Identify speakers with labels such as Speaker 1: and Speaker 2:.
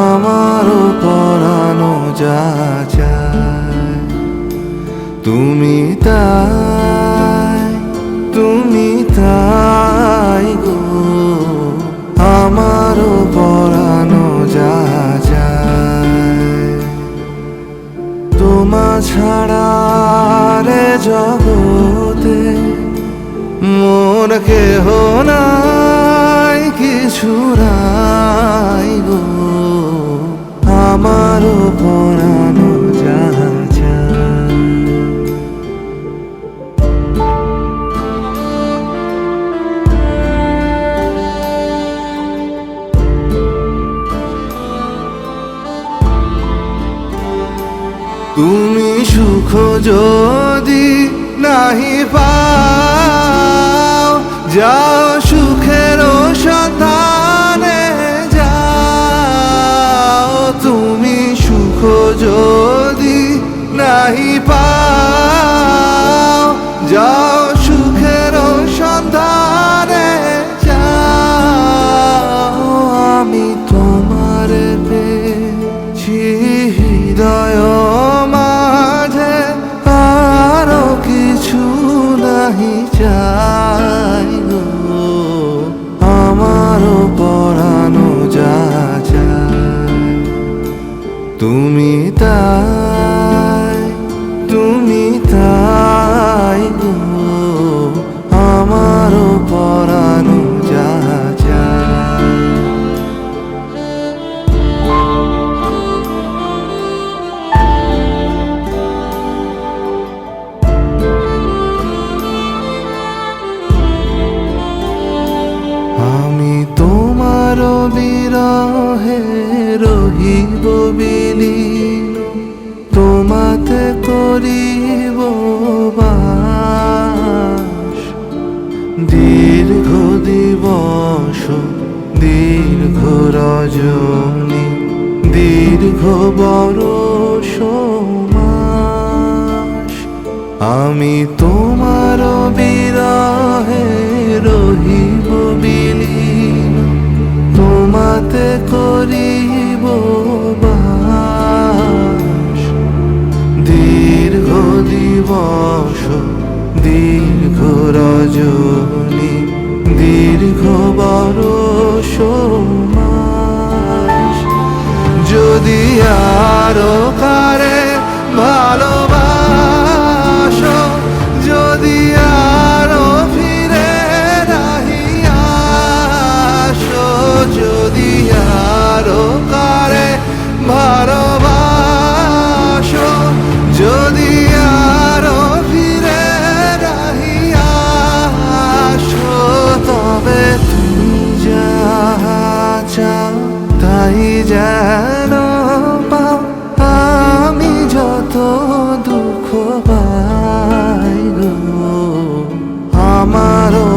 Speaker 1: আমারও পরানো যা চায় তুমি তাই গো। আমারও পরানো যা চায় তোমা ছাড়া রে জগতে মোর কেহ নাই, কিছু নাই গো। আমারও পরানো যা চায় তুমি সুখ যদি নাহি পাও, যাও সুখের সন্ধানে যাও। তুমি সুখ যদি নাহি পাও, যাও সুখের সন্ধানে যাও। আমি তোমার পেয়েছি হৃদয় মাঝে, আরো কিছু নাহি চাই গো। আমারও পরানো যা চায় তুমি তাই গো। আমারও পরানো যা চায় আমি তোমার বিরহে রহিব বিলীন, তোমাতে করিব বাস। দীর্ঘ দিবস দীর্ঘ রজনী, দীর্ঘ বরষ মাস। আমি তোমার বিরহে রহিব বিলীন, তোমাতে করিব বাস। দীর্ঘ দিবস দীর্ঘ রজনী, দীর্ঘ বরষ মাস। যদি আরো কারে ভালোবাসো, যদি আরো ফিরে নাহি আসো, যদি আরো কারে ভালোবাসো, যদি আরো ফিরে নাহি আসো, তবে তুমি যাহা চাও তাই যেন পাও। আমি যত দুঃখ পাই গো, আমারও